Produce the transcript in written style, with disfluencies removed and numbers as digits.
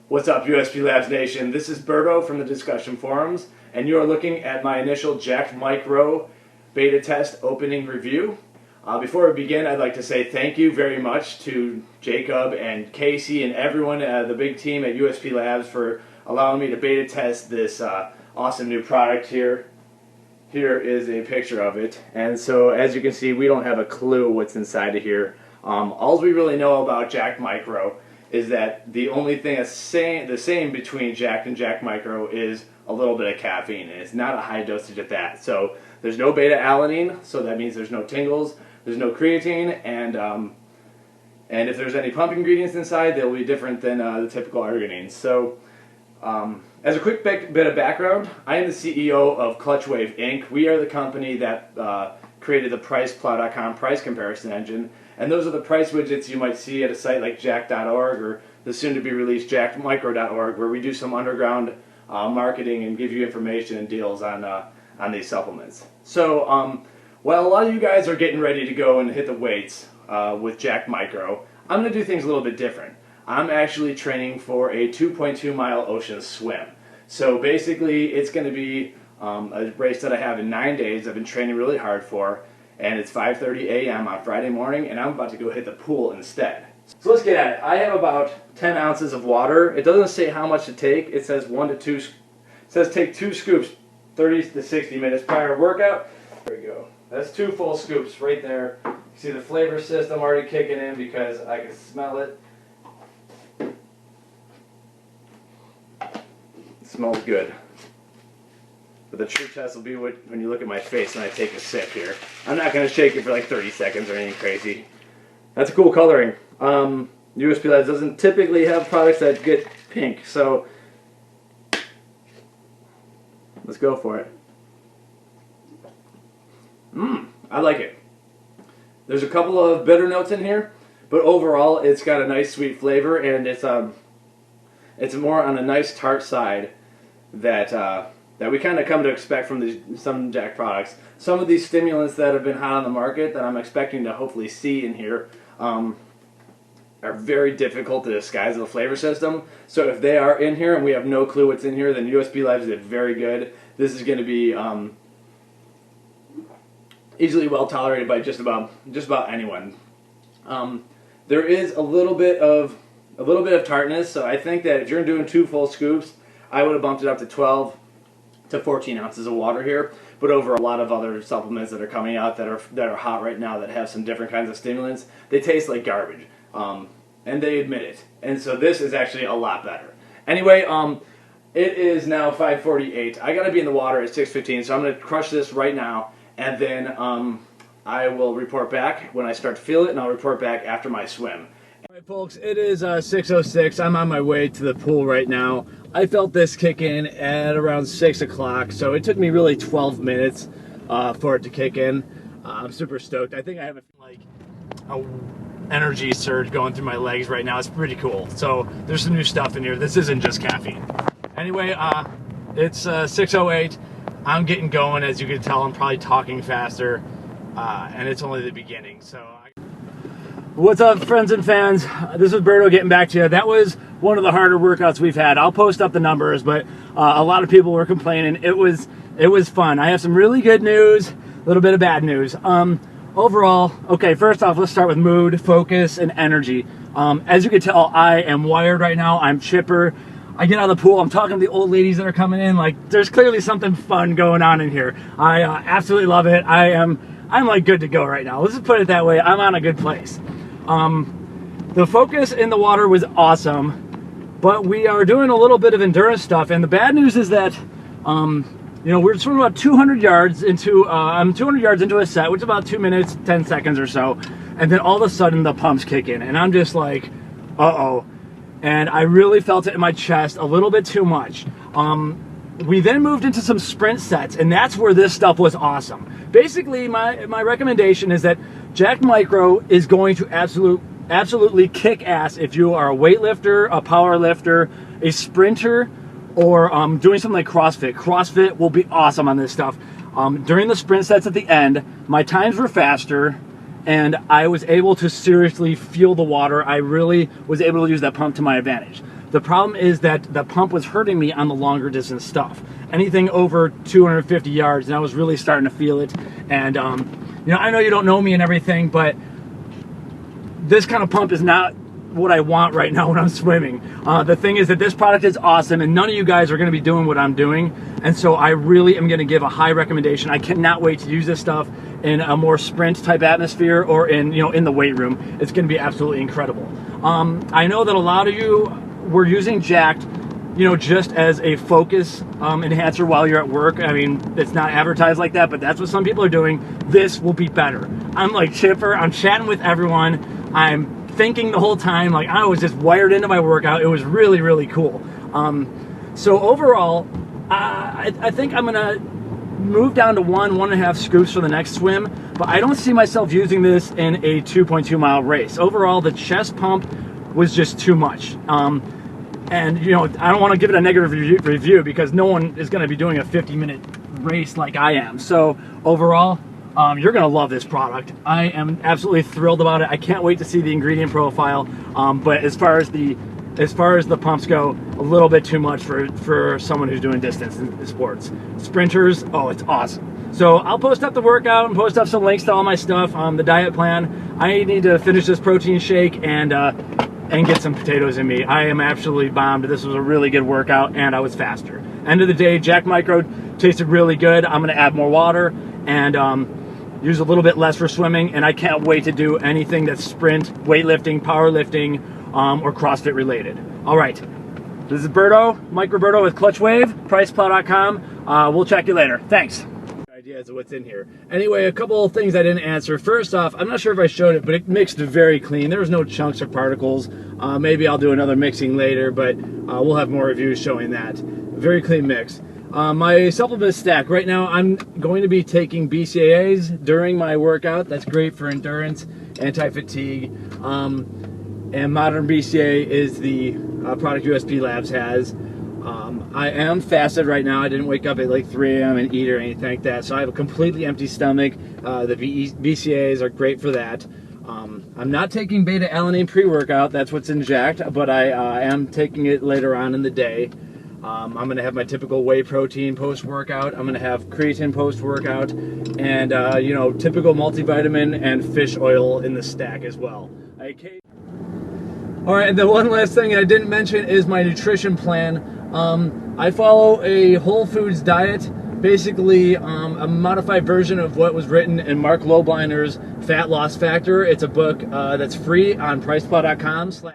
What's up, USPLabs Nation? This is Berto from the discussion forums, and you are looking at my initial Jack3d Micro beta test opening review. Before we begin, I'd like to say thank you very much to Jacob and Casey and everyone, the big team at USPLabs, for allowing me to beta test this awesome new product here. Here is a picture of it, and so as you can see, we don't have a clue what's inside of here. All we really know about Jack3d Micro is that the only thing that's the same between Jack and Jack3d Micro is a little bit of caffeine, and it's not a high dosage of that. So there's no beta-alanine, so that means there's no tingles, there's no creatine, and if there's any pump ingredients inside, they'll be different than the typical arginine. So as a quick bit of background, I am the CEO of ClutchWave Inc. We are the company that created the PricePlow.com price comparison engine, and those are the price widgets you might see at a site like Jack.org or the soon-to-be-released JackMicro.org, where we do some underground marketing and give you information and deals on these supplements. So while a lot of you guys are getting ready to go and hit the weights with Jack3d Micro, I'm going to do things a little bit different. I'm actually training for a 2.2 mile ocean swim. So basically it's going to be a race that I have in 9 days. I've been training really hard for, and it's 5:30 a.m. on Friday morning, and I'm about to go hit the pool instead. So let's get at it. I have about 10 ounces of water. It doesn't say how much to take. It says 1 to 2. It says take 2 scoops 30 to 60 minutes prior to workout. There we go. That's 2 full scoops right there. You see the flavor system already kicking in because I can smell it. It smells good. But the true test will be when you look at my face and I take a sip here. I'm not going to shake it for like 30 seconds or anything crazy. That's a cool coloring. USPLabs doesn't typically have products that get pink, so let's go for it. I like it. There's a couple of bitter notes in here, but overall it's got a nice sweet flavor, and it's more on a nice tart side that we kind of come to expect from some Jack products. Some of these stimulants that have been hot on the market that I'm expecting to hopefully see in here are very difficult to disguise the flavor system. So if they are in here and we have no clue what's in here, then USPLabs did very good. This is going to be easily well tolerated by just about anyone. There is a little bit of tartness, so I think that if you're doing 2 full scoops, I would have bumped it up to 12 to 14 ounces of water here. But over a lot of other supplements that are coming out that are hot right now that have some different kinds of stimulants, they taste like garbage, and they admit it. And so this is actually a lot better. Anyway, it is now 5:48. I gotta be in the water at 6:15, so I'm gonna crush this right now, and then I will report back when I start to feel it, and I'll report back after my swim. Alright folks, it is 6:06. I'm on my way to the pool right now. I felt this kick in at around 6 o'clock, so it took me really 12 minutes for it to kick in. I'm super stoked. I think I have a energy surge going through my legs right now. It's pretty cool. So there's some new stuff in here. This isn't just caffeine. Anyway, it's 6:08. I'm getting going. As you can tell, I'm probably talking faster, and it's only the beginning. So. What's up, friends and fans? This is Berto getting back to you. That was one of the harder workouts we've had. I'll post up the numbers, but a lot of people were complaining. It was fun. I have some really good news, a little bit of bad news. Overall, okay, first off, let's start with mood, focus, and energy. As you can tell, I am wired right now. I'm chipper. I get out of the pool, I'm talking to the old ladies that are coming in. Like, there's clearly something fun going on in here. I absolutely love it. I'm like good to go right now. Let's just put it that way. I'm on a good place. The focus in the water was awesome, but we are doing a little bit of endurance stuff, and the bad news is that we're swimming about 200 yards into I'm 200 yards into a set, which is about 2 minutes 10 seconds or so, and then all of a sudden the pumps kick in, and I'm just like, uh-oh, and I really felt it in my chest a little bit too much. We then moved into some sprint sets, and that's where this stuff was awesome. Basically, my recommendation is that Jack3d Micro is going to absolutely kick ass if you are a weightlifter, a power lifter, a sprinter, or doing something like CrossFit. CrossFit will be awesome on this stuff. During the sprint sets at the end, my times were faster, and I was able to seriously feel the water. I really was able to use that pump to my advantage. The problem is that the pump was hurting me on the longer distance stuff. Anything over 250 yards, and I was really starting to feel it. And you know, I know you don't know me and everything, but this kind of pump is not what I want right now when I'm swimming. The thing is that this product is awesome, and none of you guys are going to be doing what I'm doing, and so I really am going to give a high recommendation. I cannot wait to use this stuff in a more sprint type atmosphere or in, you know, in the weight room. It's going to be absolutely incredible. I know that a lot of you were using Jack3d, you know, just as a focus enhancer while you're at work. I mean, it's not advertised like that, but that's what some people are doing. This will be better. I'm like chipper. I'm chatting with everyone. I'm thinking the whole time, like I was just wired into my workout. It was really, really cool. So overall, I think I'm gonna move down to 1.5 scoops for the next swim, but I don't see myself using this in a 2.2 mile race. Overall, the chest pump was just too much. And you know, I don't want to give it a negative review because no one is going to be doing a 50-minute race like I am. So overall, you're going to love this product. I am absolutely thrilled about it. I can't wait to see the ingredient profile. But as far as the pumps go, a little bit too much for someone who's doing distance in sports. Sprinters, oh, it's awesome. So I'll post up the workout and post up some links to all my stuff, the diet plan. I need to finish this protein shake and get some potatoes in me. I am absolutely bombed. This was a really good workout, and I was faster. End of the day, Jack3d Micro tasted really good. I'm going to add more water and use a little bit less for swimming, and I can't wait to do anything that's sprint, weightlifting, powerlifting, or CrossFit related. All right, this is Berto, Micro Berto with Clutch Wave, priceplow.com. We'll check you later. Thanks. Ideas of what's in here. Anyway, a couple of things I didn't answer. First off, I'm not sure if I showed it, but it mixed very clean. There was no chunks or particles. Maybe I'll do another mixing later, but we'll have more reviews showing that. Very clean mix. My supplement stack. Right now, I'm going to be taking BCAAs during my workout. That's great for endurance, anti-fatigue. And Modern BCA is the product USPLabs has. I am fasted right now. I didn't wake up at like 3 a.m. and eat or anything like that, so I have a completely empty stomach. The BCAAs are great for that. I'm not taking beta-alanine pre-workout. That's what's in Jack3d, but I am taking it later on in the day. I'm going to have my typical whey protein post-workout. I'm going to have creatine post-workout, and you know, typical multivitamin and fish oil in the stack as well. All right, and the one last thing I didn't mention is my nutrition plan. I follow a whole foods diet, basically a modified version of what was written in Mark Lobleiner's Fat Loss Factor. It's a book that's free on priceplow.com.